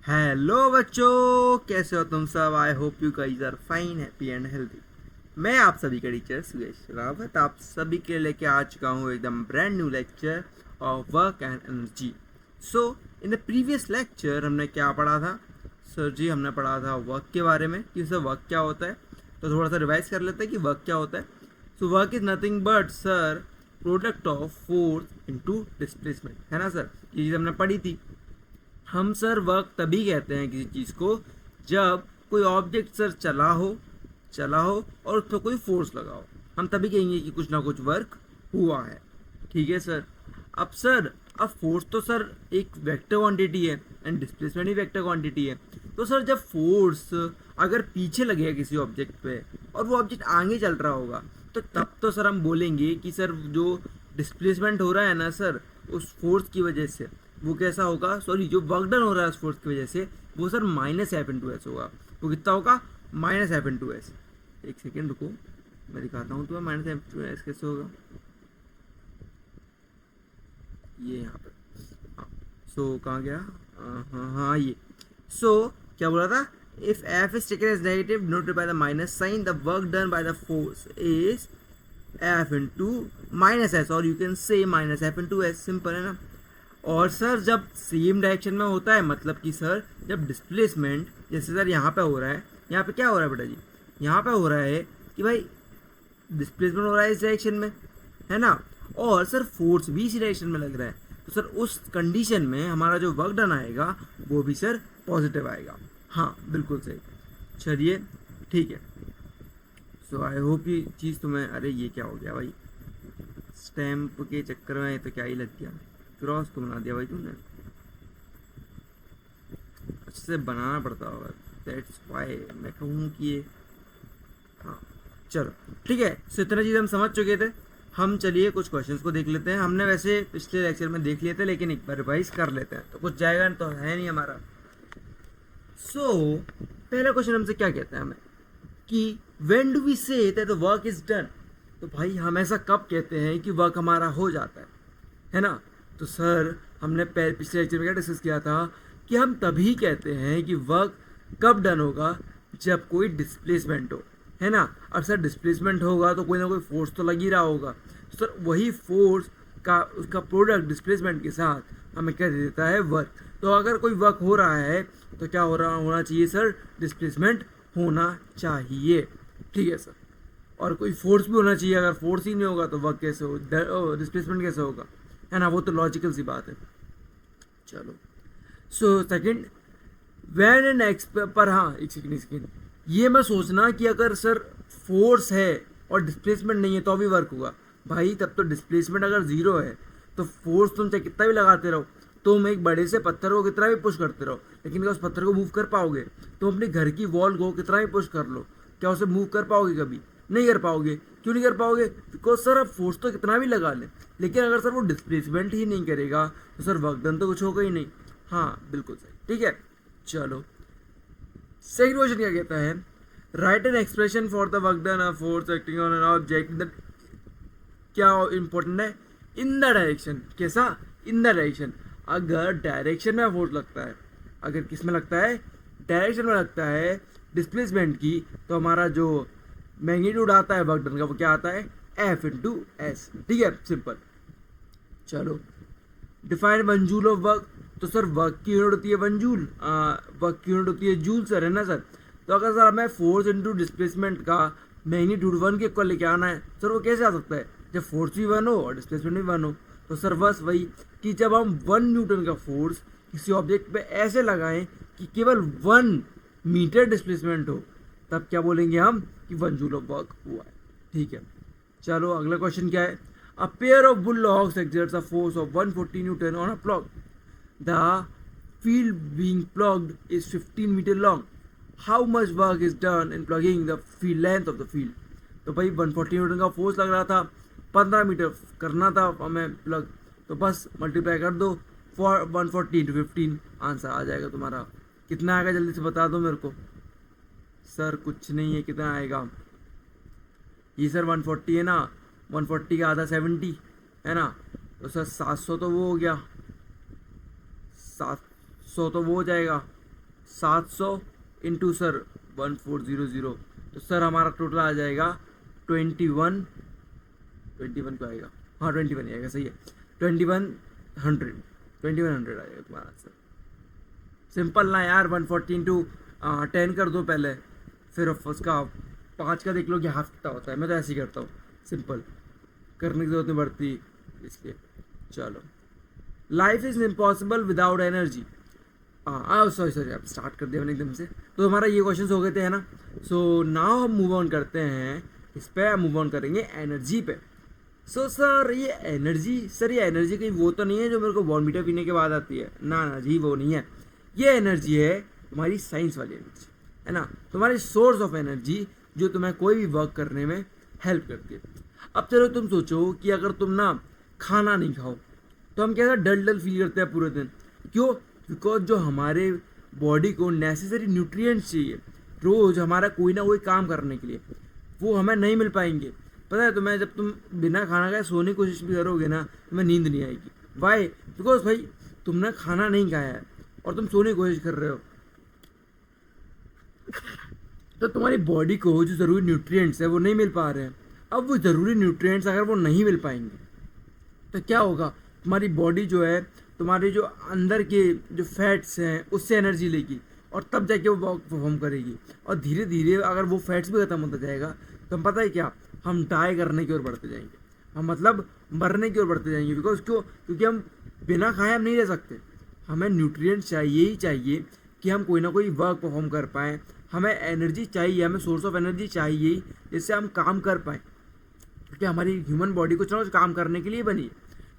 Hello बच्चों, कैसे हो तुम सब। I hope you guys are fine, happy and healthy. मैं आप सभी का टीचर सुरेश रावत आप सभी के लेके आ चुका हूँ एकदम brand new lecture of work and energy. So in the previous lecture हमने क्या पढ़ा था सर जी? हमने पढ़ा था वर्क के बारे में कि सर वर्क क्या होता है। तो थोड़ा सा रिवाइज कर लेते हैं कि वर्क क्या होता है। So work is nothing but sir product of force into displacement, है ना सर? ये चीज़ हमने पढ़ी थी। हम सर वर्क तभी कहते हैं किसी चीज़ को जब कोई ऑब्जेक्ट सर चला हो और उस पर कोई फोर्स लगा हो। हम तभी कहेंगे कि कुछ ना कुछ वर्क हुआ है। ठीक है सर। अब फोर्स तो सर एक वेक्टर क्वांटिटी है एंड डिस्प्लेसमेंट भी वेक्टर क्वांटिटी है। तो सर जब फोर्स अगर पीछे लगेगा किसी ऑब्जेक्ट पे और वो ऑब्जेक्ट आगे चल रहा होगा तो तब तो सर हम बोलेंगे कि सर जो डिस्प्लेसमेंट हो रहा है ना सर उस फोर्स की वजह से वो कैसा होगा, सॉरी जो वर्क डन हो रहा है उस फोर्स की वजह से वो sir minus F into S होगा। वो कितना होगा? Minus F into S. एक सेकेंड रुको, मैं दिखाता हूँ तुम्हें माइनस एफ इंटू एस कैसे होगा। ये यहाँ पे, हाँ। सो कहाँ गया? हाँ ये। सो क्या बोला था? If F is taken as negative noted by the minus sign the work done by the force is F into minus S, और you can say minus F into S. Simple है ना। और सर जब same direction में होता है, मतलब कि सर जब डिस्प्लेसमेंट जैसे सर यहाँ पे हो रहा है, यहाँ पे क्या हो रहा है बेटा जी? यहाँ पे हो रहा है कि भाई डिस्प्लेसमेंट हो रहा है इस डायरेक्शन में, है ना? और सर फोर्स भी इसी डायरेक्शन में लग रहा है। तो सर उस कंडीशन में हमारा जो वर्क डन आएगा वो भी सर पॉजिटिव आएगा। हाँ बिल्कुल सही। चलिए ठीक है। सो आई होप ये चीज़ तुम्हें, अरे ये क्या हो गया भाई? स्टैम्प के चक्कर में तो क्या ही लग गया, क्रॉस को बना दिया भाई तुमने। अच्छे से बनाना पड़ता होगा, दैट्स वाई मैं कहूँ कि ये, हाँ चलो ठीक है। सो इतना चीज़ हम समझ चुके थे। हम चलिए कुछ क्वेश्चंस को देख लेते हैं। हमने वैसे पिछले लेक्चर में देख लिए थे लेकिन एक बार रिवाइज कर लेते हैं तो कुछ जाएगा तो है नहीं हमारा। पहला क्वेश्चन हमसे क्या कहता है हमें कि when do we say that the work is done. तो भाई हम ऐसा कब कहते हैं कि वर्क हमारा हो जाता है ना? तो सर हमने पिछले लेक्चर में क्या डिस्कस किया था कि हम तभी कहते हैं कि वर्क कब डन होगा जब कोई डिस्प्लेसमेंट हो, है ना? और सर डिस्प्लेसमेंट होगा तो कोई ना कोई फोर्स तो लग ही रहा होगा। तो सर वही फोर्स का उसका प्रोडक्ट डिस्प्लेसमेंट के साथ हमें क्या दे देता है? वर्क। तो अगर कोई वर्क हो रहा है तो क्या होना चाहिए सर? डिस्प्लेसमेंट होना चाहिए। ठीक है सर। और कोई फोर्स भी होना चाहिए। अगर फोर्स ही नहीं होगा तो वर्क कैसे हो, डिस्प्लेसमेंट कैसे होगा, है ना? वो तो लॉजिकल सी बात है। चलो सो सेकंड, वैन एन पर हाँ एक सेकंड ये मैं सोचना कि अगर सर फोर्स है और डिस्प्लेसमेंट नहीं है तो भी वर्क होगा। भाई तब तो डिस्प्लेसमेंट अगर जीरो है तो फोर्स तुम चाहे कितना भी लगाते रहो, तुम एक बड़े से पत्थर को कितना भी पुश करते रहो, लेकिन क्या उस पत्थर को मूव कर पाओगे? तुम अपने घर की वॉल को कितना भी पुश कर लो, क्या उसे मूव कर पाओगे? कभी नहीं कर पाओगे। क्यों नहीं कर पाओगे? बिकॉज सर अब फोर्स तो कितना भी लगा ले, लेकिन अगर सर वो डिस्प्लेसमेंट ही नहीं करेगा तो सर वर्क डन तो कुछ होगा ही नहीं। हाँ बिल्कुल सही। ठीक है चलो सेकंड क्वेश्चन क्या कहता है? Write an expression for the work done of force acting on an object that, क्या इंपॉर्टेंट है? In the direction. कैसा? In the direction. अगर डायरेक्शन में फोर्स लगता है, अगर किस में लगता है? डायरेक्शन में लगता है डिस्प्लेसमेंट की, तो हमारा जो मैग्नीट्यूड आता है वर्क डन का वो क्या आता है? F into S. ठीक है सिंपल। चलो define one joule of work. तो सर वर्क की यूनिट होती है वन जूल, वर्क की यूनिट होती है जूल सर, है ना सर? तो अगर सर हमें फोर्स इंटू डिस्प्लेसमेंट का मैग्नीट्यूड वन के इक्वल लेके आना है सर, वो कैसे आ सकता है? जब फोर्स भी वन हो और डिस्प्लेसमेंट भी वन हो। तो सर बस वही कि जब हम 1 न्यूटन का फोर्स किसी ऑब्जेक्ट पे ऐसे लगाएं कि केवल 1 मीटर डिस्प्लेसमेंट हो, तब क्या बोलेंगे हम कि 1 जूल ऑफ वर्क हुआ है। ठीक है चलो अगला क्वेश्चन क्या है? A pair of bulldogs exerts a force of 140 Newton on a plug. The field being plugged is 15 meter long. How much work is done in plugging the field length of the field? तो भाई 140 Newton का force लग रहा था, 15 metre करना था हमें plug, तो बस मल्टीप्लाई कर दो फॉर 140 into 15, आंसर आ जाएगा तुम्हारा। कितना आएगा जल्दी से बता दो मेरे को। सर कुछ नहीं है, कितना आएगा? ये सर 140 है ना, 140 का आधा 70 है ना, तो सर 700 तो वो हो गया, 700 तो वो हो जाएगा, 700 इंटू सर 1400, तो सर हमारा टोटल आ जाएगा 21 को आएगा, हाँ 21 आएगा, सही है, 2100 आ जाएगा तुम्हारा आंसर। सिंपल ना यार, 140 इंटू 10 कर दो पहले, फिर उसका 5 का देख लो कि हाफ कितना होता है। मैं तो ऐसे ही करता हूँ, सिंपल करने की जरूरत नहीं पड़ती इसलिए। चलो, life is impossible without energy. Sorry अब स्टार्ट कर दिया मैंने एकदम से। तो हमारा ये क्वेश्चन हो गए थे, है ना। सो नाउ हम मूव ऑन करते हैं, इस पे मूव ऑन करेंगे एनर्जी पे। सो सर ये एनर्जी कहीं वो तो नहीं है जो मेरे को बॉर्नवीटा पीने के बाद आती है? ना ना जी, वो नहीं है। ये एनर्जी है तुम्हारी साइंस वाली एनर्जी, है ना, तुम्हारी सोर्स ऑफ एनर्जी जो तुम्हें कोई भी वर्क करने में हेल्प करती है। अब चलो तुम सोचो कि अगर तुम ना खाना नहीं खाओ तो हम कैसा डल डल फील करते हैं पूरे दिन। क्यों? बिकॉज जो हमारे बॉडी को नेसेसरी न्यूट्रिएंट्स चाहिए रोज हमारा कोई ना कोई काम करने के लिए, वो हमें नहीं मिल पाएंगे। पता है तुम्हें, जब तुम बिना खाना खाए सोने की कोशिश भी करोगे ना, तुम्हें नींद नहीं आएगी। वाई? बिकॉज भाई तुमने खाना नहीं खाया है और तुम सोने की कोशिश कर रहे हो, तो तुम्हारी बॉडी को जो ज़रूरी न्यूट्रिएंट्स है वो नहीं मिल पा रहे हैं। अब वो ज़रूरी न्यूट्रिएंट्स अगर वो नहीं मिल पाएंगे तो क्या होगा? तुम्हारी बॉडी जो है, तुम्हारे जो अंदर के जो फैट्स हैं उससे एनर्जी लेगी और तब जाके वो वर्क परफॉर्म करेगी। और धीरे धीरे अगर वो फैट्स भी ख़त्म होता जाएगा तो हम, पता है क्या, हम डाई करने की ओर बढ़ते जाएंगे, हम मतलब मरने की ओर बढ़ते जाएंगे। बिकॉज क्योंकि हम बिना खाए हम नहीं रह सकते। हमें न्यूट्रिएंट्स चाहिए ही चाहिए कि हम कोई ना कोई वर्क परफॉर्म कर पाएँ। हमें एनर्जी चाहिए, हमें सोर्स ऑफ एनर्जी चाहिए जिससे हम काम कर पाएँ, क्योंकि हमारी ह्यूमन बॉडी को चलो काम करने के लिए बनी है,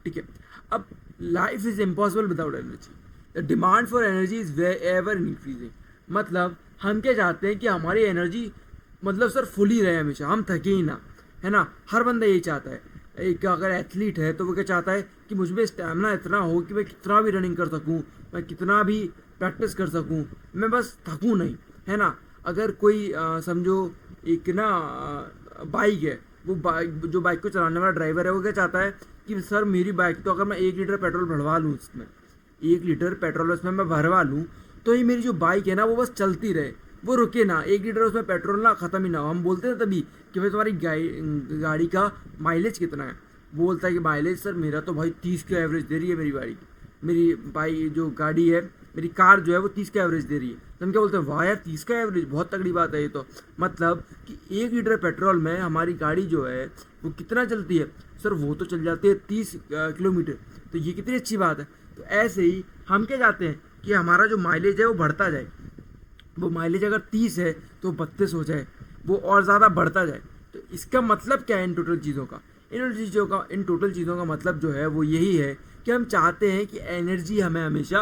ठीक है। अब life is impossible without energy. The demand for energy is ever increasing. मतलब हम क्या चाहते हैं कि हमारी एनर्जी मतलब सर फुल ही रहे हमेशा, हम थके ही ना, है ना। हर बंदा यही चाहता है। एक अगर एथलीट है तो वो क्या चाहता है कि मुझ में स्टैमिना इतना हो कि मैं कितना भी रनिंग कर सकूं, मैं कितना भी प्रैक्टिस कर सकूं, मैं बस थकूं नहीं, है ना। अगर कोई समझो एक ना बाइक है, वो जो बाइक को चलाने वाला ड्राइवर है वो क्या चाहता है कि सर मेरी बाइक तो अगर मैं 1 लीटर पेट्रोल भरवा लूँ, इसमें 1 लीटर पेट्रोल उसमें मैं भरवा लूँ तो ये मेरी जो बाइक है ना वो बस चलती रहे, वो रुके ना, 1 लीटर उसमें पेट्रोल ना ख़त्म ही ना हो। हम बोलते हैं तभी कि भाई तुम्हारी गाड़ी का माइलेज कितना है? वो बोलता है कि माइलेज सर मेरा तो भाई 30 का एवरेज दे रही है मेरी बाइक जो गाड़ी है, मेरी कार जो है वो 30 का एवरेज दे रही है। तो हम क्या बोलते हैं, वाह यार 30 का एवरेज, बहुत तगड़ी बात है ये तो। मतलब कि 1 लीटर पेट्रोल में हमारी गाड़ी जो है वो कितना चलती है? सर वो तो चल जाती है 30 किलोमीटर, तो ये कितनी अच्छी बात है। तो ऐसे ही हम क्या चाहते हैं कि हमारा जो माइलेज है वो बढ़ता जाए। वो माइलेज अगर 30 है तो 32 हो जाए, वो और ज़्यादा बढ़ता जाए। तो इसका मतलब क्या है इन टोटल चीज़ों का? इन टोटल चीज़ों का मतलब जो है वो यही है कि हम चाहते हैं कि एनर्जी हमें हमेशा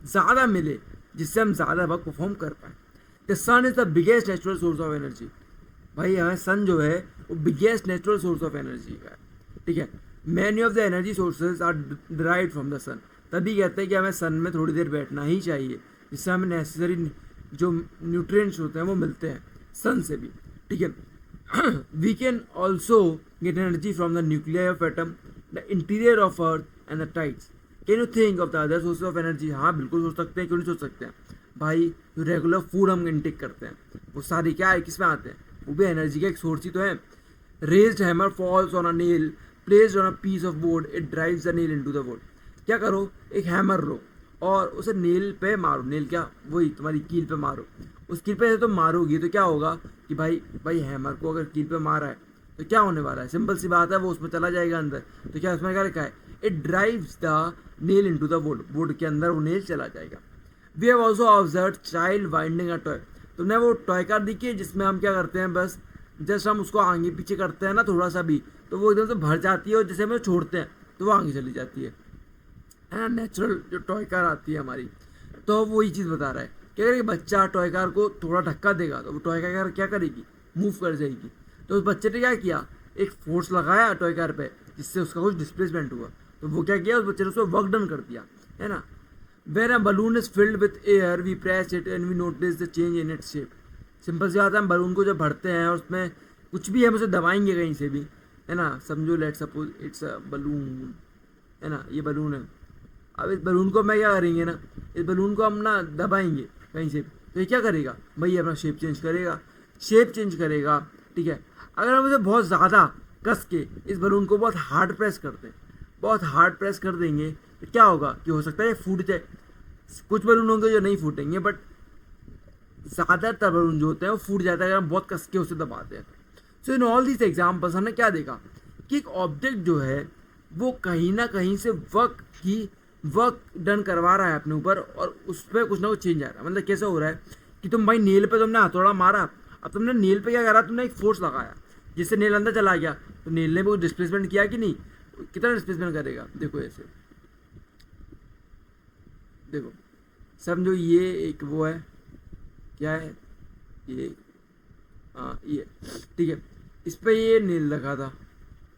ज़्यादा मिले, जिससे हम ज़्यादा वर्क परफॉर्म कर पाएँ। The sun is the biggest natural source of energy. भाई हमें सन जो है वो biggest natural source of energy का है, ठीक है। Many of the energy sources are derived from the sun. तभी कहते हैं कि हमें सन में थोड़ी देर बैठना ही चाहिए, जिससे हमें नेसेसरी जो न्यूट्रिएंट्स होते हैं वो मिलते हैं सन से भी, ठीक है। We can also get energy from the nucleus of atom, the interior of earth and the tides. Can you think of the other sources of energy? हाँ बिल्कुल सोच सकते हैं, क्यों नहीं सोच सकते हैं भाई। जो रेगुलर फूड हम इंटेक करते हैं वो सारे क्या है, किस में आते हैं? वो भी एनर्जी का एक सोर्स ही तो है। Raised hammer falls on a nail placed on a piece of board, it drives the nail into the board. क्या करो, एक हैमर लो और उसे नेल पे मारो। नेल क्या, वही तुम्हारी कील पे मारो। उस कील पे से तुम मारोगी तो क्या होगा कि भाई हैमर को अगर कील पे मारा है तो क्या होने वाला है? सिंपल सी बात है, वो उसमें चला जाएगा अंदर। तो क्या उसमें क्या लिखा है? It drives the nail into the wood, wood के अंदर वो नेल चला जाएगा। We have also observe child winding a toy. तुमने वो टॉय कार देखी है जिसमें हम क्या करते हैं, बस जस्ट हम उसको आगे पीछे करते हैं ना थोड़ा सा भी, तो वो एकदम से भर जाती है और जैसे हम छोड़ते हैं तो वो आगे चली जाती है ना। नेचुरल जो टॉय कार आती है हमारी, तो वही चीज़ बता रहा है कि अगर एक बच्चा टॉय कार को थोड़ा धक्का देगा तो वो टॉय कार क्या करेगी? मूव कर जाएगी। तो उस बच्चे ने क्या किया, एक फोर्स लगाया टॉय कार पे, जिससे उसका कुछ डिस्प्लेसमेंट हुआ। तो वो क्या किया, उस बच्चे ने उसको वर्क डन कर दिया, है ना। When a balloon is filled with air we press it and we notice the change in its shape. Simple सी बात है, हम बलून को जब भरते हैं और उसमें कुछ भी हम उसे दबाएंगे कहीं से भी, है ना। समझो let suppose it's a balloon, है ना, ये बलून है। अब इस बलून को मैं क्या करेंगे ना, इस बलून को हम ना दबाएंगे कहीं से भी, तो ये क्या करेगा भाई, ये अपना शेप चेंज करेगा, शेप चेंज करेगा। ठीक है, अगर हम इसे बहुत ज़्यादा कस के इस बलून को बहुत हार्ड प्रेस करते हैं, बहुत हार्ड प्रेस कर देंगे, तो क्या होगा कि हो सकता है ये फूट जाए। कुछ बलून होंगे जो नहीं फूटेंगे, बट ज़्यादातर बलून जो होते हैं वो फूट जाता है अगर हम बहुत कस के उसे दबाते हैं। सो इन ऑल दिस एग्जाम्पल्स हमने क्या देखा कि एक ऑब्जेक्ट जो है वो कहीं ना कहीं से वर्क डन करवा रहा है अपने ऊपर, और उस पर कुछ ना कुछ चेंज आ रहा है। मतलब कैसे हो रहा है कि तुम भाई नेल पे तुमने हथौड़ा मारा, अब तुमने नेल पे क्या करा, तुमने एक फोर्स लगाया जिससे नेल अंदर चला गया, तो नेल ने भी डिस्प्लेसमेंट किया कि नहीं, कितना डिस्प्लेसमेंट करेगा। देखो ऐसे, देखो समझो ये एक वो है, क्या है ये, हाँ ये, ठीक है, इस पर ये नेल लगा था,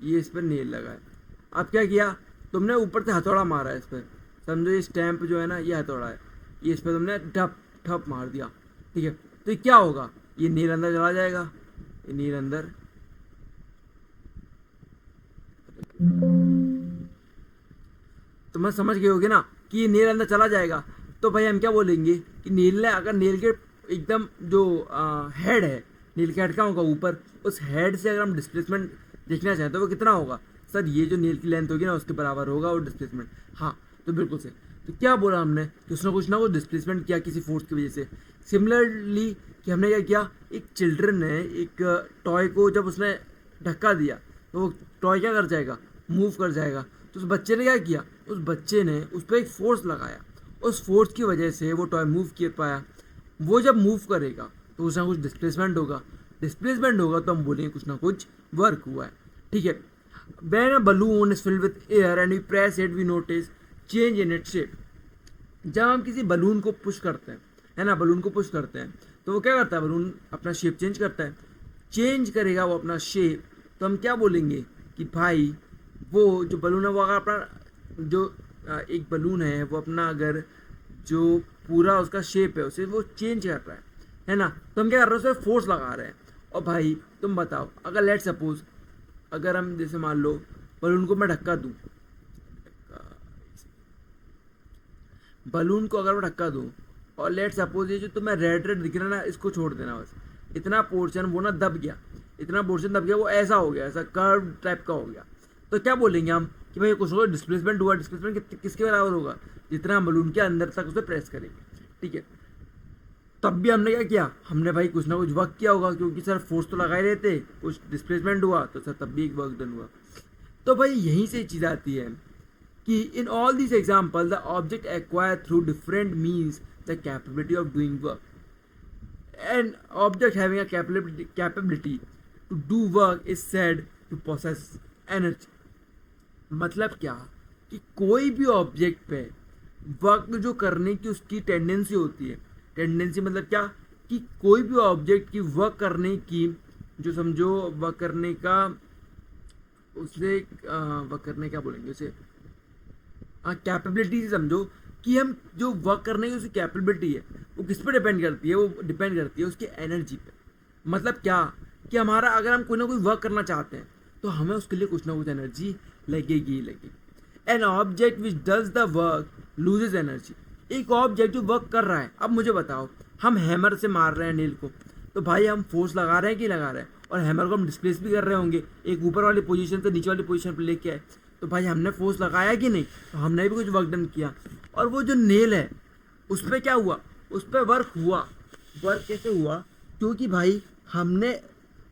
ये इस पर नेल लगा है। अब क्या किया तुमने, ऊपर से हथौड़ा मारा है इस पर, समझो ये स्टैंप जो है ना ये हथौड़ा है, ये इस पर तुमने ठप ठप मार दिया। ठीक है, तो ये क्या होगा, ये नेल अंदर चला जाएगा, ये नेल अंदर, तो मैं समझ गए होगे ना कि ये नेल अंदर चला जाएगा। तो भाई हम क्या बोलेंगे कि नेल ने, अगर नेल के एकदम जो हेड है, नेल के हेड का होगा ऊपर, उस हेड से अगर हम डिस्प्लेसमेंट देखना चाहें तो वो कितना होगा, सर ये जो नेल की लेंथ होगी ना उसके बराबर होगा वो डिस्प्लेसमेंट। हाँ तो बिल्कुल सही। तो क्या बोला हमने कि उसने कुछ ना कुछ डिस्प्लेसमेंट किया किसी फोर्स की वजह से। सिमिलरली कि हमने क्या किया, एक चिल्ड्रन ने एक टॉय को जब उसने धक्का दिया तो वो टॉय क्या कर जाएगा, मूव कर जाएगा। तो उस बच्चे ने क्या किया, उस बच्चे ने उस पर एक फोर्स लगाया, उस फोर्स की वजह से वो टॉय मूव कर पाया। वो जब मूव करेगा तो कुछ ना कुछ डिस्प्लेसमेंट होगा, डिस्प्लेसमेंट होगा तो हम बोलेंगे कुछ ना कुछ वर्क हुआ है। ठीक है, when a balloon is filled with air and we press it we notice change in its shape। जब हम किसी बलून को पुश करते हैं, है ना, बलून को पुश करते हैं तो वो क्या करता है, बलून अपना शेप चेंज करता है, चेंज करेगा वो अपना शेप। तो हम क्या बोलेंगे कि भाई वो जो बलून है वो अगर अपना जो एक बलून है वो अपना अगर जो पूरा उसका शेप है उसे वो चेंज कर रहा है ना, तो हम क्या कर रहे हैं, उस पर फोर्स लगा रहे हैं। और भाई तुम बताओ, अगर लेट सपोज अगर हम जैसे मान लो बलून को मैं धक्का दूं, बलून को अगर मैं धक्का दूं और लेट सपोज ये जो तुम्हें रेड रेड दिख रहा है ना, इसको छोड़ देना बस, इतना पोर्शन वो ना दब गया, इतना पोर्शन दब गया, वो ऐसा हो गया, ऐसा कर्व टाइप का हो गया। तो क्या बोलेंगे हम कि भाई कुछ होगा, डिस्प्लेसमेंट हुआ, डिस्प्लेसमेंट किसके बराबर होगा, जितना हम बलून के अंदर तक उसे प्रेस करेंगे। ठीक है, तब भी हमने क्या किया, हमने भाई कुछ ना कुछ वर्क किया होगा, क्योंकि सर फोर्स तो लगा ही रहे थे, कुछ डिस्प्लेसमेंट हुआ तो सर तब भी एक वर्क डन हुआ। तो भाई यहीं से चीज़ आती है कि in all this example the object acquire through different means the capability of doing work. An object having a capability to do work is said to possess energy. मतलब क्या कि कोई भी ऑब्जेक्ट पे वर्क जो करने की उसकी टेंडेंसी होती है, टेंडेंसी मतलब क्या कि कोई भी ऑब्जेक्ट की वर्क करने की, जो समझो वर्क करने का, उसे वर्क करने क्या बोलेंगे उसे, हाँ कैपेबिलिटी से समझो कि हम जो वर्क करने की उसकी कैपेबिलिटी है वो किस पे डिपेंड करती है, वो डिपेंड करती है उसकी एनर्जी पे। मतलब क्या कि हमारा अगर हम कोई ना कोई वर्क करना चाहते हैं तो हमें उसके लिए कुछ ना कुछ एनर्जी लगेगी ही लगेगी। An object which does the work loses energy. एक ऑब्जेक्ट जो वर्क कर रहा है, अब मुझे बताओ, हम हैमर से मार रहे हैं नेल को, तो भाई हम फोर्स लगा रहे हैं कि लगा रहे हैं, और हैमर को हम डिस्प्लेस भी कर रहे होंगे, एक ऊपर वाली पोजीशन से नीचे वाली पोजीशन पर लेके आए, तो भाई हमने फोर्स लगाया कि नहीं, तो हमने भी कुछ वर्क डन किया। और वो जो नेल है उस पर क्या हुआ, उस पर वर्क हुआ। वर्क कैसे हुआ, क्योंकि भाई हमने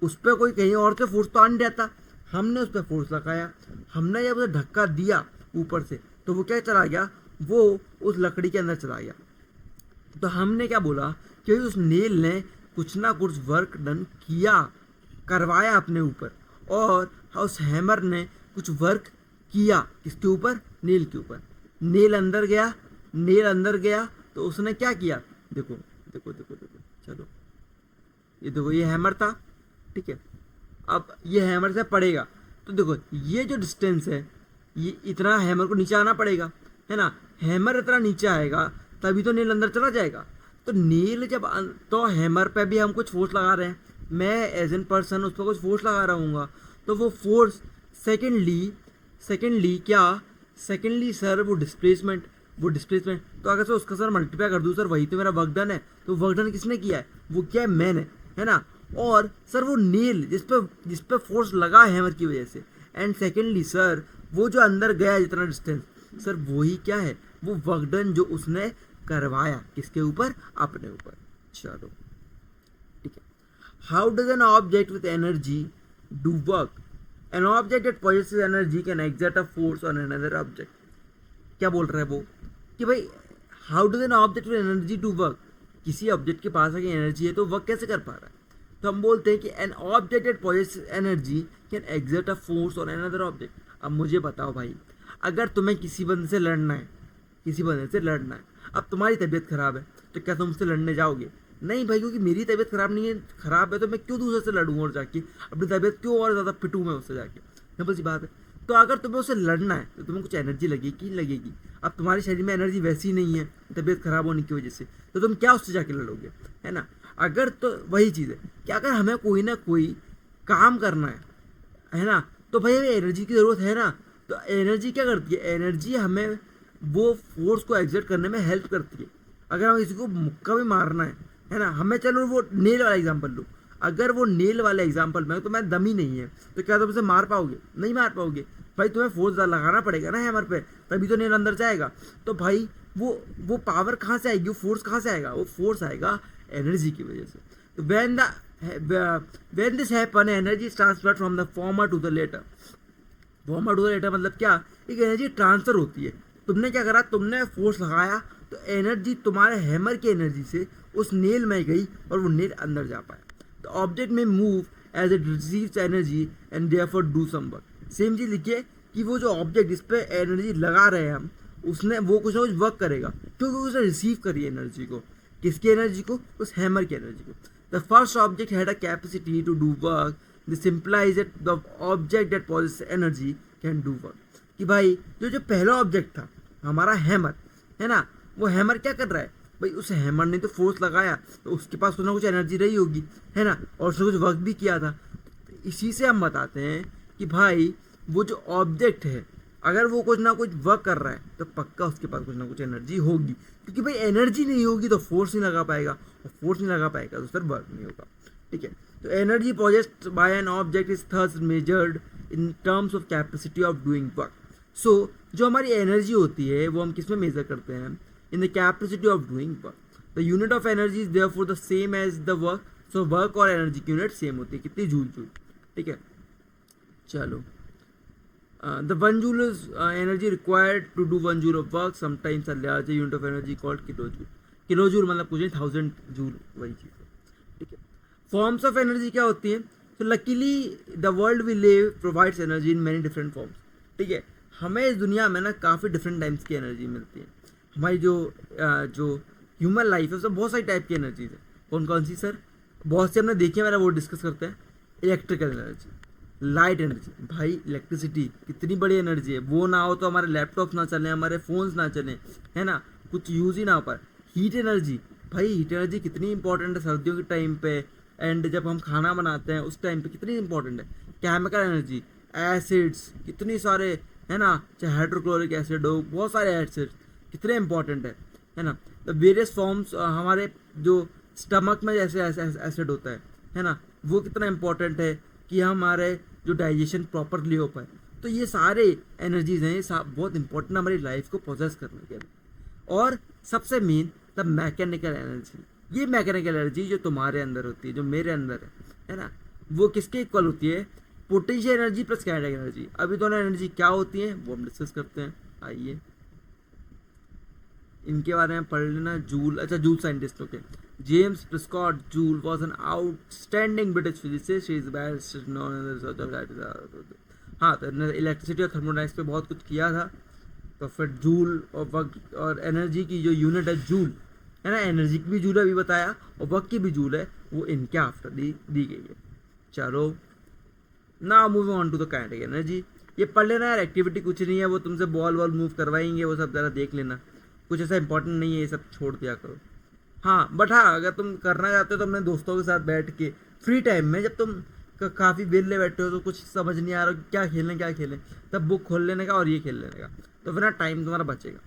उस पर कोई कहीं और से फोर्स तो आ नहीं रहता, हमने उस पर फोर्स लगाया, हमने जब उसे धक्का दिया ऊपर से तो वो क्या चला गया, वो उस लकड़ी के अंदर चला गया। तो हमने क्या बोला कि उस नेल ने कुछ ना कुछ वर्क डन किया, करवाया अपने ऊपर, और उस हैमर ने कुछ वर्क किया किसके ऊपर, नेल के ऊपर। नेल अंदर गया, नेल अंदर गया तो उसने क्या किया, देखो देखो देखो देखो, चलो ये देखो ये हैमर था, ठीक है, अब ये हैमर से पड़ेगा तो देखो ये जो डिस्टेंस है, ये इतना हैमर को नीचे आना पड़ेगा, है ना, हैमर इतना नीचे आएगा तभी तो नेल अंदर चला जाएगा। तो नेल जब तो हैमर पे भी हम कुछ फोर्स लगा रहे हैं, मैं एज एन पर्सन उस पर कुछ फोर्स लगा रहा हूँ, तो वो फोर्स सेकेंडली क्या, सेकेंडली सर वो डिस्प्लेसमेंट, वो डिस्प्लेसमेंट। तो अगर सर उसका सर मल्टीप्लाई कर दूँ सर, वही तो मेरा वर्क डन है। तो वर्क डन किसने किया है? वो क्या है? मैंने, है ना। और सर वो नेल जिस पे फोर्स लगा हैमर की वजह से, एंड सेकेंडली सर वो जो अंदर गया जितना डिस्टेंस, सर वही क्या है? वो वर्क डन जो उसने करवाया, किसके ऊपर? अपने ऊपर। चलो ठीक है। How does an object with energy do work? An object that possesses energy can exert a force on another object. क्या बोल रहा है वो? कि भाई how does an object with energy to work? किसी ऑब्जेक्ट के पास अगर एनर्जी है तो वर्क कैसे कर पा रहा है? तो हम बोलते हैं कि N object that possesses energy can exert a force on another object. अब मुझे बताओ भाई, अगर तुम्हें किसी बंदे से लड़ना है, किसी बंदे से लड़ना है, अब तुम्हारी तबीयत खराब है, तो क्या तुम उससे लड़ने जाओगे? नहीं भाई, क्योंकि मेरी तबीयत खराब है तो मैं क्यों दूसरे से लड़ूँ और जाके अपनी तबीयत क्यों और ज़्यादा पिटूँ मैं उससे जाके? सिंपल सी बात है। तो अगर तुम्हें उससे लड़ना है तो तुम्हें कुछ एनर्जी लगेगी। अब तुम्हारे शरीर में एनर्जी वैसी नहीं है तबीयत खराब होने की वजह से, तो तुम क्या उससे जाके लड़ोगे, है ना। अगर तो वही चीज़ है कि अगर हमें कोई ना कोई काम करना है ना, तो भाई हमें एनर्जी की ज़रूरत है ना। तो एनर्जी क्या करती है? एनर्जी हमें वो फोर्स को एग्जर्ट करने में हेल्प करती है। अगर हमें किसी को मुक्का भी मारना है ना, हमें चलो वो नेल वाला एग्जांपल लो, अगर वो नेल वाले एग्जांपल में तो मैं दमी नहीं है, तो क्या तुम उसे मार पाओगे? नहीं मार पाओगे भाई, तुम्हें फोर्स लगाना पड़ेगा ना हैमर पे, तभी तो नेल अंदर जाएगा। तो भाई वो पावर कहाँ से आएगी? वो फोर्स कहाँ से आएगा? वो फोर्स आएगा एनर्जी की वजह से। तो when this happen, energy is transferred from the former to the latter. Former to the latter मतलब क्या? एक एनर्जी ट्रांसफर होती है। तुमने क्या करा? तुमने फोर्स लगाया तो एनर्जी तुम्हारे हैमर की एनर्जी से उस नेल में गई और वो नेल अंदर जा पाया। द ऑब्जेक्ट में move as it receives energy and therefore do some work. Same चीज़ लिखिए कि वो जो ऑब्जेक्ट जिस पे एनर्जी लगा रहे हैं हम, उसने वो कुछ ना कुछ वर्क करेगा, क्योंकि उसने रिसीव करी एनर्जी को। किसकी एनर्जी को? उस हैमर की एनर्जी को। The first object had a capacity to do work, this implies that the object that possesses energy can do work. कि भाई जो पहला ऑब्जेक्ट था हमारा हैमर, है ना, वो हैमर क्या कर रहा है? भाई उस हैमर ने तो फोर्स लगाया, तो उसके पास कुछ ना कुछ एनर्जी रही होगी, है ना, और उसने कुछ वर्क भी किया था। तो इसी से हम बताते हैं कि भाई वो जो ऑब्जेक्ट है, अगर वो कुछ ना कुछ वर्क कर रहा है तो पक्का उसके पास कुछ ना कुछ एनर्जी होगी, क्योंकि भाई एनर्जी नहीं होगी तो फोर्स नहीं लगा पाएगा, और फोर्स नहीं लगा पाएगा तो फिर वर्क नहीं होगा। ठीक है। तो energy possessed by an object is thus measured in terms of capacity of doing work. So जो हमारी एनर्जी होती है वो हम किस में मेजर करते हैं? In the capacity of doing work. The unit of energy is therefore the same as the work. So work और एनर्जी की यूनिट सेम होती है, कितनी? जूल। ठीक है, चलो। The 1 joule is energy required to do 1 joule of work. Sometimes a larger unit of energy called kilojoule. Kilojoule मतलब कुछ नहीं, 1000 जूल, वही चीज़ है। ठीक है। फॉर्म्स ऑफ एनर्जी क्या होती है? तो luckily the world we live provides energy in many different forms. ठीक है, हमें इस दुनिया में ना काफ़ी डिफरेंट टाइप्स की एनर्जी मिलती है। हमारी जो ह्यूमन लाइफ है उसमें बहुत सारी टाइप की एनर्जीज है। कौन कौन सी सर? बहुत से हमने देखी है, मेरा वो डिस्कस करते हैं। Electrical energy, light energy. भाई इलेक्ट्रिसिटी कितनी बड़ी एनर्जी है, वो ना हो तो हमारे लैपटॉप ना चले, हमारे फ़ोन्स ना चले, है ना, कुछ यूज़ ही ना हो पाए। हीट एनर्जी, भाई हीट एनर्जी कितनी इंपॉर्टेंट है सर्दियों के टाइम पे, एंड जब हम खाना बनाते हैं उस टाइम पे कितनी इंपॉर्टेंट है। केमिकल एनर्जी, एसिड्स कितनी सारे, है ना, चाहे हाइड्रोक्लोरिक एसिड हो, बहुत सारे एसिड्स कितने इंपॉर्टेंट है ना। द वेरियस फॉर्म्स, हमारे जो स्टमक में जैसे एसिड होता है ना, वो कितना इंपॉर्टेंट है कि हमारे जो डाइजेशन प्रॉपरली हो पाए। तो ये सारे एनर्जीज हैं, ये बहुत इंपॉर्टेंट हमारी लाइफ को प्रोसेस करने के लिए। और सबसे मेन द मैकेनिकल एनर्जी। ये मैकेनिकल एनर्जी जो तुम्हारे अंदर होती है, जो मेरे अंदर है ना, वो किसके इक्वल होती है? Potential energy plus kinetic energy. अभी दोनों एनर्जी क्या होती है वो हम डिस्कस करते हैं। आइए इनके बारे में पढ़ लेना। जूल, अच्छा Joule scientist, okay. James Prescott Joule was an outstanding British physicist. He is best known as the research of electricity. हाँ, तो इलेक्ट्रिसिटी और थर्मोडायनेमिक्स पे बहुत कुछ किया था। तो फिर जूल और वक्त और एनर्जी की जो यूनिट है जूल, है ना, एनर्जी की भी जूल है अभी बताया, और वक्त की भी जूल है, वो इनके आफ्टर दी गई है। चलो now moving on to the kinetic energy. ये पढ़ लेना यार, एक्टिविटी कुछ नहीं है, वो तुमसे बॉल मूव करवाएंगे, वो सब ज़रा देख लेना, कुछ ऐसा इंपॉर्टेंट नहीं है, ये सब छोड़ दिया करो। हाँ बट हाँ, अगर तुम करना चाहते हो तो अपने दोस्तों के साथ बैठ के फ्री टाइम में, जब तुम काफ़ी वेले बैठे हो तो कुछ समझ नहीं आ रहा क्या खेलें, तब बुक खोल लेने का और ये खेल लेने का, तो फिर ना टाइम तुम्हारा बचेगा।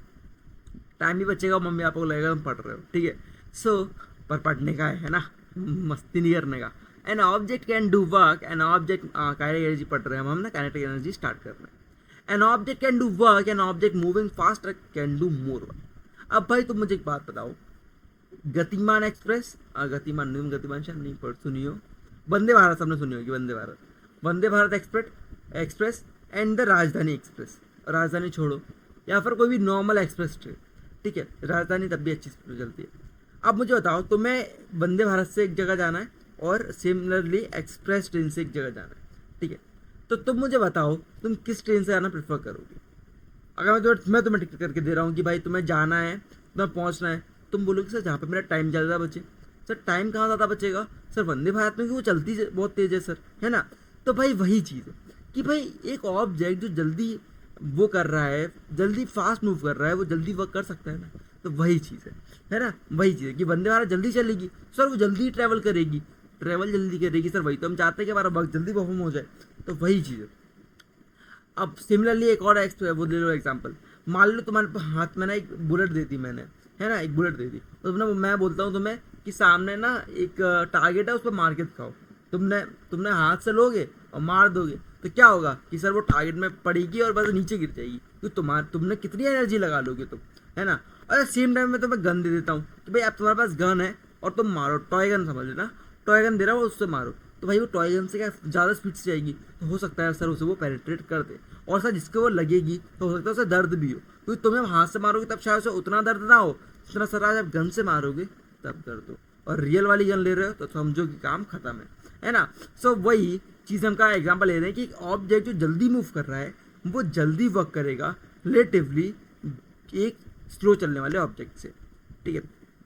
टाइम भी बचेगा, मम्मी पापा को लगेगा तुम पढ़ रहे हो, ठीक है। सो पर पढ़ने का है ना, मस्ती नहीं करने का। An object can do work, an object kinetic energy पढ़ रहे हैं हम ना, काइनेटिक एनर्जी स्टार्ट कर रहे हैं। An object can do work, an object moving faster can do more work. अब भाई तुम मुझे एक बात बताओ, गतिमान एक्सप्रेस, गतिमान नहीं, गतिमान शायद नहीं पढ़ सुनी हो, वंदे भारत सबने सुनी होगी, Vande Bharat express and the राजधानी एक्सप्रेस, राजधानी छोड़ो, या फिर कोई भी नॉर्मल एक्सप्रेस ट्रेन, ठीक है, राजधानी तब भी अच्छी स्पीड चलती है। अब मुझे बताओ, तुम्हें वंदे भारत से एक जगह जाना है और सिमिलरली एक्सप्रेस ट्रेन से एक जगह जाना है, ठीक है, तो तुम मुझे बताओ तुम किस ट्रेन से जाना प्रेफर करोगे? अगर मैं तुम्हें टिकट करके दे रहा हूँ कि भाई तुम्हें जाना है, तुम्हें पहुँचना है, तुम बोलोगे सर जहाँ पे मेरा टाइम ज़्यादा बचे। सर टाइम कहाँ ज़्यादा बचेगा सर, वंदे भारत में, कि वो चलती बहुत तेज़ है सर, है ना। तो भाई वही चीज़ है कि भाई एक ऑब्जेक्ट जो जल्दी वो कर रहा है, जल्दी फास्ट मूव कर रहा है, वो जल्दी वर्क कर सकता है ना। तो वही चीज़ है ना, वही चीज़ है कि वंदे भारत जल्दी चलेगी सर, वो जल्दी ट्रैवल करेगी, जल्दी करेगी सर, वही तो हम चाहते हैं कि हमारा वर्क जल्दी परफॉर्म हो जाए। तो वही चीज़ है। अब सिमिलरली एक और वो दे लो एग्जांपल, मान लो तुम्हारे हाथ में ना एक बुलेट दे दी मैंने, है ना, एक बुलेट दे दी, तो मैं बोलता हूँ तुम्हें कि सामने ना एक टारगेट है, उस पर मार के दिखाओ। तुमने हाथ से लोगे और मार दोगे तो क्या होगा कि सर वो टारगेट में पड़ेगी और बस नीचे गिर जाएगी, तो तुमने कितनी एनर्जी लगा लोगे तुम, है ना। और सेम टाइम में तुम्हें गन दे देता हूँ कि भाई अब तुम्हारे पास गन है और तुम मारो, टॉय गन समझ लेना, टॉय गन दे रहा हो उससे मारो, तो भाई वो टॉय गन से क्या ज़्यादा स्पीड से जाएगी, तो हो सकता है सर उसे वो पेनिट्रेट कर दे, और सर जिसको वो लगेगी तो हो सकता है उसे दर्द भी हो, क्योंकि तुम्हें हाथ से मारोगे तब शायद उसे उतना दर्द ना हो जितना सर आज आप गन से मारोगे तब दर्द हो, और रियल वाली गन ले रहे हो तो समझो कि काम खत्म है ना। सो वही चीज़ हम का एग्जाम्पल ले रहे हैं कि एक ऑब्जेक्ट जो जल्दी मूव कर रहा है वो जल्दी वर्क करेगा रिलेटिवली एक स्लो चलने वाले ऑब्जेक्ट से, ठीक है।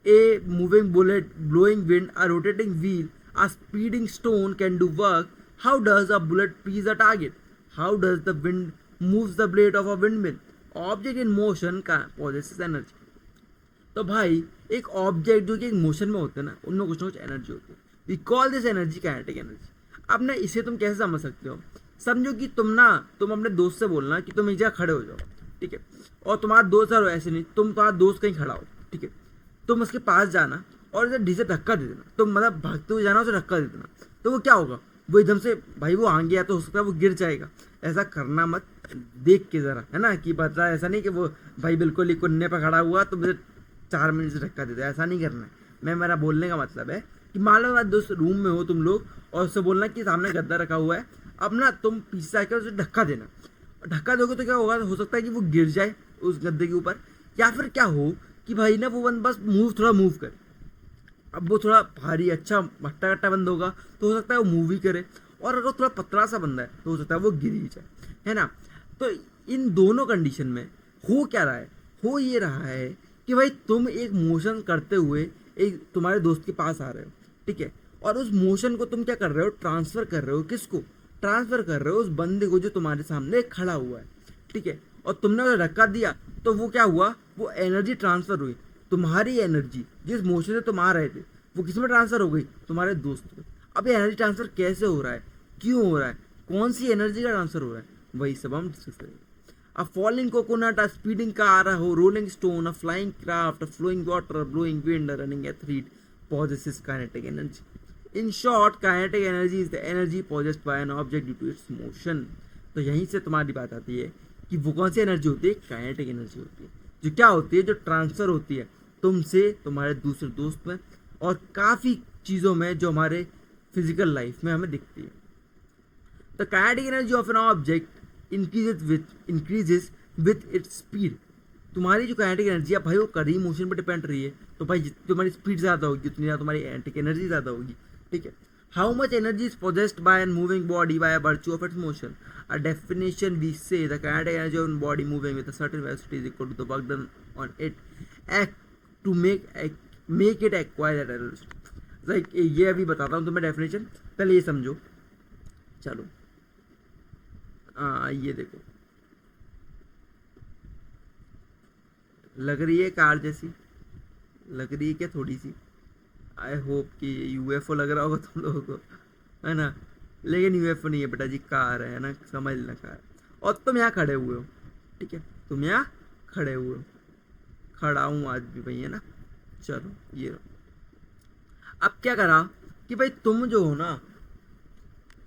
A moving bullet, blowing wind, a rotating wheel, a speeding stone can do work. How does a bullet pierce a target? How does the wind moves the blade of a windmill? Object in motion possesses energy. तो भाई एक object जो कि एक motion में होते हैं ना, उनमें कुछ ना कुछ एनर्जी होती है। We call this energy kinetic energy. अब ना इसे तुम कैसे समझ सकते हो, समझो कि तुम अपने दोस्त से बोलना कि तुम एक जगह खड़े हो जाओ, ठीक है, और तुम्हारा दोस्त है ऐसे नहीं, तुम्हारा दोस्त कहीं खड़ा हो, ठीक है, तुम उसके पास जाना और इसे डी से धक्का दे देना, तो मतलब भागते हुए जाना, उसे धक्का दे देना, तो वो क्या होगा, वो एकदम से भाई वो आ गया तो हो सकता है वो गिर जाएगा। ऐसा करना मत, देख के ज़रा, है ना, कि बता ऐसा नहीं कि वो भाई बिल्कुल ही कुन्ने पर खड़ा हुआ तो मुझे 4 मिनट से धक्का दे दे, ऐसा नहीं करना है। मेरा बोलने का मतलब है कि मान लो दोस्त रूम में हो तुम लोग और उससे बोलना कि सामने गद्दा रखा हुआ है, अब ना तुम पीछे आकर उसे धक्का देना, धक्का दोगे तो क्या होगा, हो सकता है कि वो गिर जाए उस गद्दे के ऊपर, या फिर क्या हो कि भाई ना वो बस थोड़ा मूव करे, अब वो थोड़ा भारी अच्छा भट्टा कट्टा बंद होगा तो हो सकता है वो मूव ही करे, और अगर थोड़ा पतला सा बंदा है तो हो सकता है वो गिर ही जाए, है ना। तो इन दोनों कंडीशन में हो क्या रहा है, हो ये रहा है कि भाई तुम एक मोशन करते हुए एक तुम्हारे दोस्त के पास आ रहे हो, ठीक है, और उस मोशन को तुम क्या कर रहे हो, ट्रांसफर कर रहे हो, किसको ट्रांसफर कर रहे हो, उस बंदे को जो तुम्हारे सामने खड़ा हुआ है, ठीक है, और तुमने उसे धक्का दिया तो वो क्या हुआ, वो एनर्जी ट्रांसफर हुई, तुम्हारी एनर्जी जिस मोशन से तुम आ रहे थे वो किस में ट्रांसफर हो गई, तुम्हारे दोस्त में। अब ये एनर्जी ट्रांसफर कैसे हो रहा है, क्यों हो रहा है, कौन सी एनर्जी का ट्रांसफर हो रहा है, वही सब हम डिस्कस करेंगे। A falling coconut, a speeding car, a rolling stone, a flying craft, a flowing water, a blowing wind, a running athlete possesses kinetic energy. In short, kinetic energy is the energy possessed by an object due to its motion. तो यहीं से तुम्हारी बात आती है कि वो कौन सी एनर्जी होती है, काइनेटिक एनर्जी होती है, जो क्या होती है, जो ट्रांसफर होती है तुमसे तुम्हारे दूसरे दोस्त में और काफ़ी चीज़ों में जो हमारे फिजिकल लाइफ में हमें दिखती है। The kinetic energy of an object increases with its speed. तुम्हारी जो काइनेटिक एनर्जी है भाई वो करी मोशन पर डिपेंड रही है, तो भाई जितनी तुम्हारी स्पीड ज़्यादा होगी उतनी ज़्यादा तुम्हारी काइनेटिक एनर्जी ज़्यादा होगी, ठीक है। How much energy is possessed by an moving body by virtue of its motion. A definition we say the kinetic energy of a body moving with a certain velocity is equal to the work done on it act to make it acquire that velocity. Like ये अभी बताता हूँ तुम्हें definition, पहले ये समझो। चलो ये देखो, लग रही है कार जैसी, लग रही है क्या थोड़ी सी, आई होप कि यूएफओ लग रहा होगा तुम लोगों को, है ना, लेकिन यूएफओ नहीं है बेटा जी, कार है ना, समझ लेना कार। और तुम यहाँ खड़े हुए हो, ठीक है, तुम यहाँ खड़े हुए हो, खड़ा हूँ आज भी भाई, है ना। चलो ये रहो। अब क्या करा कि भाई तुम जो हो ना,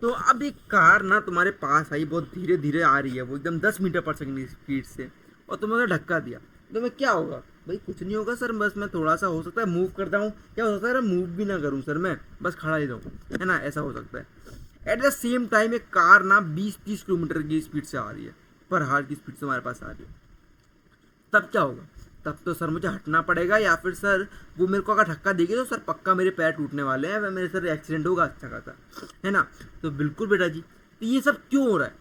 तो अब एक कार ना तुम्हारे पास आई, बहुत धीरे धीरे आ रही है, वो एकदम 10 मीटर पर सेकंड की स्पीड से, और तुमने उसे धक्का दिया। तो मैं क्या होगा भाई, कुछ नहीं होगा सर, बस मैं थोड़ा सा हो सकता है मूव करता हूँ, क्या हो सकता है मूव भी ना करूँ सर, मैं बस खड़ा ही रहूँ, है ना, ऐसा हो सकता है। एट द सेम टाइम एक कार ना 20-30 किलोमीटर की स्पीड से आ रही है, पर हार की स्पीड से हमारे पास आ रही है। तब क्या होगा, तब तो सर मुझे हटना पड़ेगा, या फिर सर वो मेरे को अगर धक्का देगी तो सर पक्का मेरे पैर टूटने वाले हैं, वह मेरे सर एक्सीडेंट होगा अच्छा खासा, है ना। तो बिल्कुल बेटा जी, तो ये सब क्यों हो रहा है,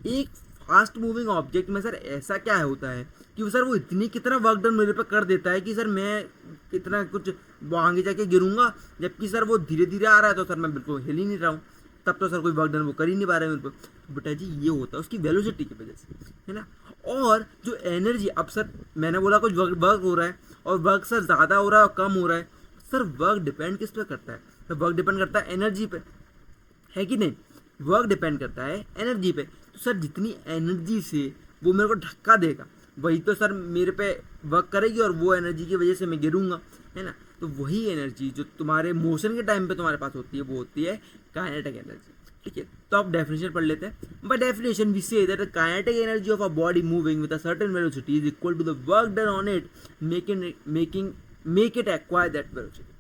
एक फास्ट मूविंग ऑब्जेक्ट में सर ऐसा क्या होता है कि सर वो इतनी कितना वर्क डन मेरे पे कर देता है कि सर मैं कितना कुछ आगे जाके गिरूंगा, जबकि सर वो धीरे धीरे आ रहा है, तो सर मैं बिल्कुल हिल ही नहीं रहा हूँ, तब तो सर कोई वर्क डन वो कर ही नहीं पा रहा है मेरे को। तो बेटा जी ये होता है उसकी वेलोसिटी की वजह से, है ना। और जो एनर्जी, अब सर मैंने बोला कुछ वर्क हो रहा है, और वर्क सर ज़्यादा हो रहा है और कम हो रहा है, सर वर्क डिपेंड किस पे करता है, तो वर्क डिपेंड करता है एनर्जी पे, है कि नहीं। वर्क डिपेंड करता है एनर्जी पे, तो सर जितनी एनर्जी से वो मेरे को धक्का देगा, वही तो सर मेरे पे वर्क करेगी, और वो एनर्जी की वजह से मैं गिरूंगा, है ना। तो वही एनर्जी जो तुम्हारे मोशन के टाइम पे तुम्हारे पास होती है, वो होती है काइनेटिक एनर्जी, ठीक है। तो आप डेफिनेशन पढ़ लेते हैं। By definition we say that the kinetic energy of a body moving with a certain velocity is equal to the work done on it make it acquire that velocity.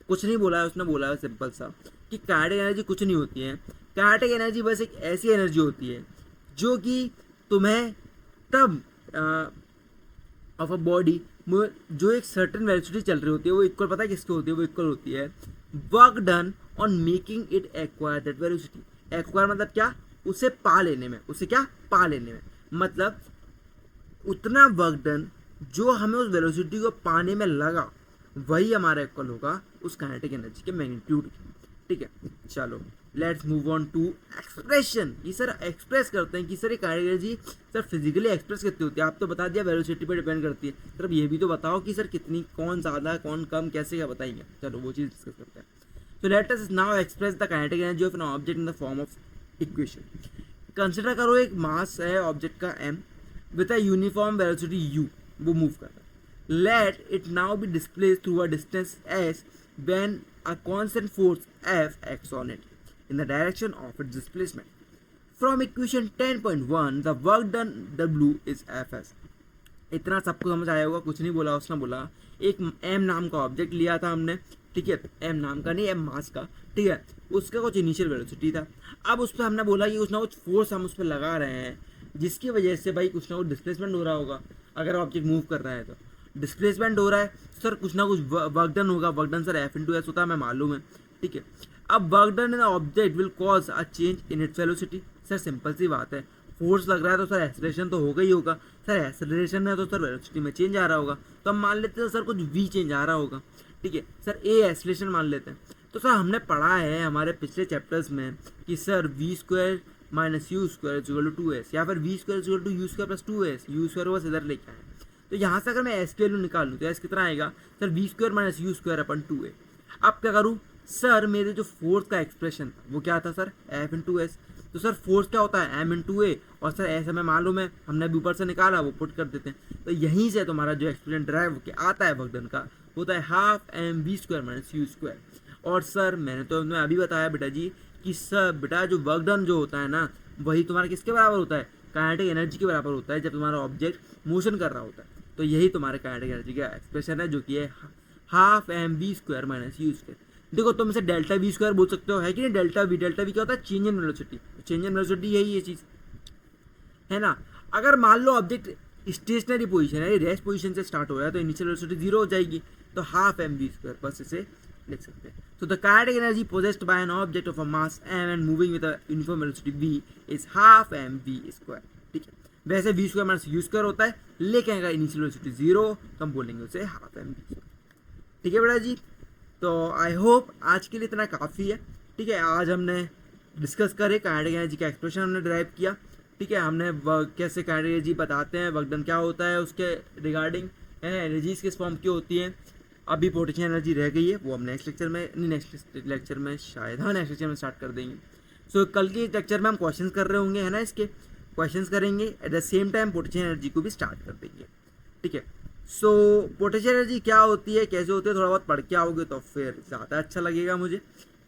कुछ नहीं बोला है उसने, बोला है सिंपल सा कि काइनेटिक एनर्जी कुछ नहीं होती है, काइनेटिक एनर्जी बस एक ऐसी एनर्जी होती है जो कि तुम्हें तब ऑफ अ बॉडी जो एक सर्टेन वेलोसिटी चल रही होती है, वो इक्वल, पता है किसकी होती है, वो इक्वल होती है work done on making it acquire that velocity. Acquire मतलब क्या, उसे पा लेने में, उसे क्या पा लेने में, मतलब उतना वर्क डन जो हमें उस वेलोसिटी को पाने में लगा, वही हमारा इक्वल होगा उस काइनेटिक एनर्जी के मैग्नीट्यूड की, ठीक है। चलो let's move on to expression. ये सर एक्सप्रेस करते हैं कि सर ये kinetic energy sir physically express कितनी होती है, आप तो बता दिया वेलोसिटी पर डिपेंड करती है, सर अब ये भी तो बताओ कि सर कितनी, कौन ज़्यादा कौन कम, कैसे क्या बताएंगे, चलो वो चीज़ डिस्कस करते हैं। So let us now express the kinetic energy of an object in the form of equation. Consider करो एक मास है ऑब्जेक्ट का m with a uniform velocity u, वो मूव कर रहा है। Let it now be displaced through a distance s when a constant force f acts on it in the direction of its displacement. From equation 10.1 the work done w is fs. इतना सबको समझ आया होगा, कुछ नहीं बोला उसने, बोला एक m नाम का ऑब्जेक्ट लिया था हमने, ठीक है, m नाम का नहीं, m मास का, ठीक है, उसका कुछ इनिशियल वेलोसिटी था। अब उस पर हमने बोला कि कुछ ना कुछ फोर्स हम उस पर लगा रहे हैं, जिसकी वजह से भाई कुछ ना कुछ डिस्प्लेसमेंट हो रहा होगा, अगर ऑब्जेक्ट मूव कर रहा है तो डिस्प्लेसमेंट हो रहा है, सर कुछ ना कुछ वर्क डन होगा, वर्क डन सर F/s होता है, मैं मालूम है, ठीक है। अब work done in object will cause a change in its velocity, sir simple सी बात है, फोर्स लग रहा है तो सर एक्सेलरेशन तो होगा ही होगा, सर एक्सेलरेशन है तो सर वेलोसिटी में चेंज आ रहा होगा, तो हम मान लेते हैं सर कुछ v चेंज आ रहा होगा, ठीक है, सर ए एक्सेलरेशन मान लेते हैं। तो सर हमने पढ़ा है हमारे पिछले चैप्टर्स में कि सर v² - u² = 2s, या फिर v² = u² + 2s, u² बस इधर लेके आए। तो यहाँ से अगर मैं s की वैल्यू निकाल लूँ तो s कितना आएगा सर, v² - u²/2a। अब क्या करूँ सर, मेरे जो फोर्स का एक्सप्रेशन था वो क्या था सर, f/s, तो सर फोर्स क्या होता है m/a, और सर ऐसा हमें मालूम है, हमने अभी ऊपर से निकाला, वो पुट कर देते हैं, तो यहीं से तुम्हारा जो एक्सप्रेशन ड्राइव के आता है वर्क डन का, होता है ½ mv² - u²। और सर मैंने तो तुम्हें अभी बताया बेटा जी कि सर बेटा जो वर्क डन जो होता है ना, वही तुम्हारा किसके बराबर होता है, काइनेटिक एनर्जी के बराबर होता है, जब तुम्हारा ऑब्जेक्ट मोशन कर रहा होता है। तो यही तुम्हारे काइनेटिक एनर्जी का एक्सप्रेशन है, जो कि है ½ mv² - u²। देखो तुम इसे ΔV² बोल सकते हो, है कि नहीं, ΔV क्या होता है, change in velocity, change in velocity यही ये चीज़ है ना। अगर मान लो ऑब्जेक्ट स्टेशनरी पोजीशन है, रेस्ट पोजीशन से स्टार्ट हो रहा है, तो इनिशियल वेलोसिटी 0 हो जाएगी, तो ½ mv², बस इसे लिख सकते हैं। तो the kinetic energy possessed by an object of a mass m and moving with a uniform velocity v is ½ mv², ठीक है। वैसे v² - u² होता है, लेकिन अगर इनिशियल वेलोसिटी 0 तो हम बोलेंगे उसे ½ mv², ठीक है बेटा जी। तो आई होप आज के लिए इतना काफ़ी है, ठीक है। आज हमने डिस्कस करे काइनेटिक एनर्जी का एक्सप्रेशन हमने ड्राइव किया, ठीक है। हमने कैसे काइनेटिक एनर्जी बताते हैं, वर्क डन क्या होता है उसके रिगार्डिंग, है एनर्जीज किस फॉर्म की होती हैं। अभी पोटेंशियल एनर्जी रह गई है, वो हम नेक्स्ट लेक्चर में, नहीं नेक्स्ट लेक्चर में शायद, हाँ नेक्स्ट लेक्चर में स्टार्ट कर देंगे। सो कल के लेक्चर में हम क्वेश्चंस कर रहे होंगे, है ना, इसके क्वेश्चंस करेंगे, at the same time potential energy को भी स्टार्ट कर देंगे, ठीक है। सो पोटेंशियल एनर्जी क्या होती है, कैसे होती है, थोड़ा बहुत पढ़ के आओगे तो फिर ज़्यादा अच्छा लगेगा मुझे,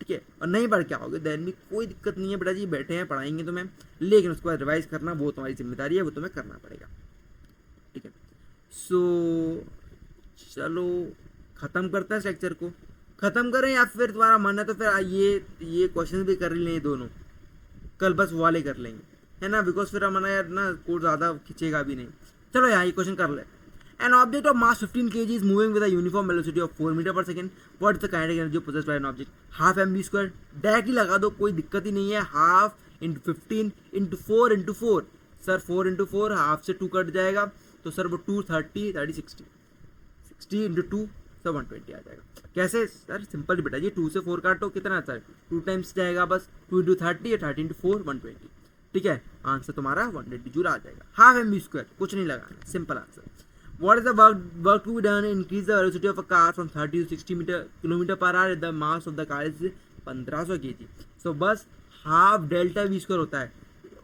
ठीक है। और नहीं पढ़ के आओगे देन भी कोई दिक्कत नहीं है बेटा जी, बैठे हैं पढ़ाएंगे तो मैम, लेकिन उसके बाद रिवाइज करना वो तुम्हारी जिम्मेदारी है, वो तुम्हें करना पड़ेगा, ठीक है। सो चलो ख़त्म करते हैं इस लेक्चर को, ख़त्म करें या फिर तुम्हारा मन है तो फिर ये क्वेश्चन भी कर लें दोनों, कल बस वो वाले कर लेंगे, है ना, बिकॉज फिर हमारा यार ना कोड ज़्यादा खींचेगा भी नहीं। चलो यहाँ ये क्वेश्चन कर ले। An object of mass 15 kg is moving with a uniform velocity of 4 metre पर second. What is the kinetic energy possessed by an object? Half mv square directly लगा दो, कोई दिक्कत ही नहीं है। Half into 15 into 4 into 4, sir 4 into 4 half से 2 cut जाएगा तो सर वो 2 30 30 60 इंटू 2 तो 120 आ जाएगा। कैसे सर, सिंपल बेटा जी, 2 से 4 काटो कितना आता है, 2 टाइम्स जाएगा बस, 2 इंटू 30 या 30 इंटू 4 120, ठीक है। आंसर तुम्हारा 180 जूल आ जाएगा। हाफ mv स्क्वायर कुछ नहीं लगाना, simple answer. What is the work to be done to increase the velocity of a car from 30 to 60 kilometre per hour? The mass of the car is 1500 kg. So बस half delta v square होता है,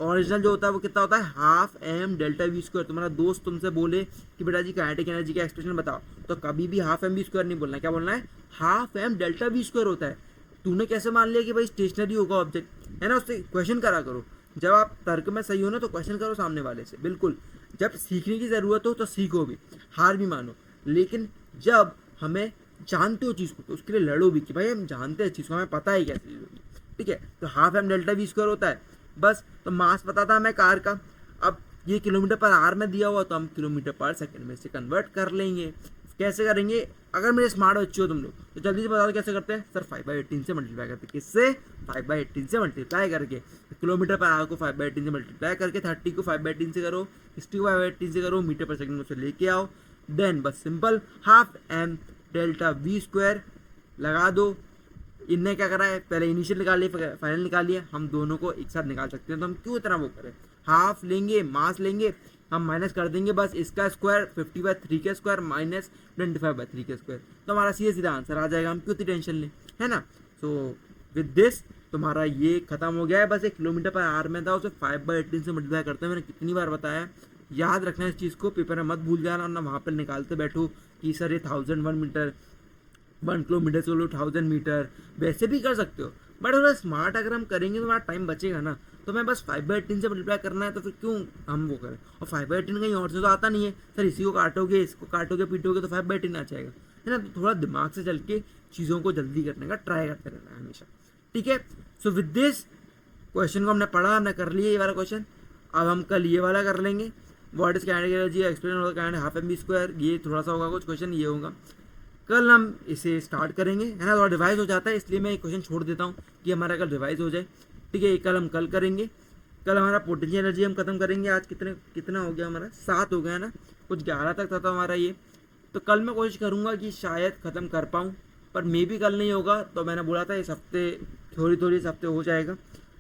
original जो होता है वो कितना होता है, half m delta v square. तुम्हारा दोस्त तुमसे बोले कि बेटा जी काइनेटिक एनर्जी का एक्सप्रेशन बताओ, तो कभी भी हाफ एम वी स्क्वायर नहीं बोलना, क्या बोलना है, half m delta v square होता है। तूने कैसे मान लिया कि भाई स्टेशनरी होगा ऑब्जेक्ट, है ना, उससे क्वेश्चन करा करो। जब आप तर्क में सही हो ना तो क्वेश्चन करो सामने वाले से, बिल्कुल। जब सीखने की ज़रूरत हो तो सीखो भी, हार भी मानो, लेकिन जब हमें जानते हो चीज़ को तो उसके लिए लड़ो भी कि भाई हम जानते हैं चीज़ को, हमें पता है कैसी चीज़ होगी, ठीक है। तो half m delta v square होता है बस। तो मास पता था हमें कार का, अब ये किलोमीटर पर आवर में दिया हुआ तो हम किलोमीटर पर सेकंड में से कन्वर्ट कर लेंगे। कैसे करेंगे, अगर मेरे स्मार्ट बच्चे हो तुम लोग तो जल्दी से बता दो कैसे करते हैं। सर 5/18 से मल्टीप्लाई करते हैं, किससे, 5/18 से मल्टीप्लाई करके। किलोमीटर पर आवर को 5/18 से मल्टीप्लाई करके 30 को 5/18 से करो, 60 को 5/18 से करो, मीटर पर सेकंड में से लेके आओ, देन बस simple half m delta v square लगा दो। इनने क्या करा है, पहले इनिशियल निकालिए फाइनल निकालिए, हम दोनों को एक साथ निकाल सकते हैं, तो हम क्यों इतना वो करें। हाफ लेंगे, मास लेंगे, हम माइनस कर देंगे बस इसका स्क्वायर 50/3 के स्क्वायर माइनस 25/3 के स्क्वायर, तो हमारा सीधे सीधा आंसर आ जाएगा, हम क्यों इतनी टेंशन लें, है ना। सो विद दिस तुम्हारा ये खत्म हो गया है। बस एक किलोमीटर पर आवर में था, उसे 5/18 से मल्टीप्लाई करते हैं, मैंने कितनी बार बताया, याद रखना इस चीज़ को, पेपर में मत भूल जाना, ना वहाँ पर निकालते बैठो कि सर ये 1001 मीटर 1 किलोमीटर से 1000 मीटर, वैसे भी कर सकते हो, बट थोड़ा स्मार्ट अगर हम करेंगे तो हमारा टाइम बचेगा ना। तो मैं बस 5/18 से मल्टीप्लाई करना है तो फिर क्यों हम वो करें, और 5/18 कहीं और से तो आता नहीं है, सर इसी को काटोगे इसको काटोगे पीटोगे तो 5/18 आ जाएगा, है ना। तो थोड़ा दिमाग से चल के चीज़ों को जल्दी करने का ट्राई करते रहना है हमेशा, ठीक है। सो विद दिस क्वेश्चन को हमने पढ़ा, हमने कर लिया ये वाला क्वेश्चन, अब हम कल ये वाला कर लेंगे, what is kinetic energy explain होगा kinetic half m v square, ये थोड़ा सा होगा कुछ क्वेश्चन ये होगा, कल हम इसे स्टार्ट करेंगे, है ना। थोड़ा रिवाइज हो जाता है इसलिए मैं एक क्वेश्चन छोड़ देता हूँ कि हमारा कल रिवाइज हो जाए, ठीक है। कल हम कल करेंगे, कल हमारा पोटेंशियल एनर्जी हम खत्म करेंगे। आज कितना हो गया हमारा, 7 हो गया ना, कुछ 11 तक था हमारा ये, तो कल मैं कोशिश करूँगा कि शायद ख़त्म कर पाऊँ, पर मे भी कल नहीं होगा, तो मैंने बोला था इस हफ्ते थोड़ी इस हफ्ते हो जाएगा,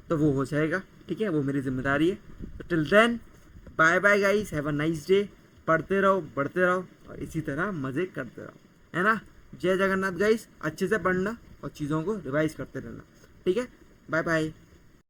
तो वो हो जाएगा, ठीक है, वो मेरी जिम्मेदारी है। तो till then bye bye guys, have a nice day, पढ़ते रहो बढ़ते रहो और इसी तरह मज़े करते रहो, है ना। जय जगन्नाथ गाइस, अच्छे से पढ़ना और चीज़ों को रिवाइज करते रहना, ठीक है। Bye bye.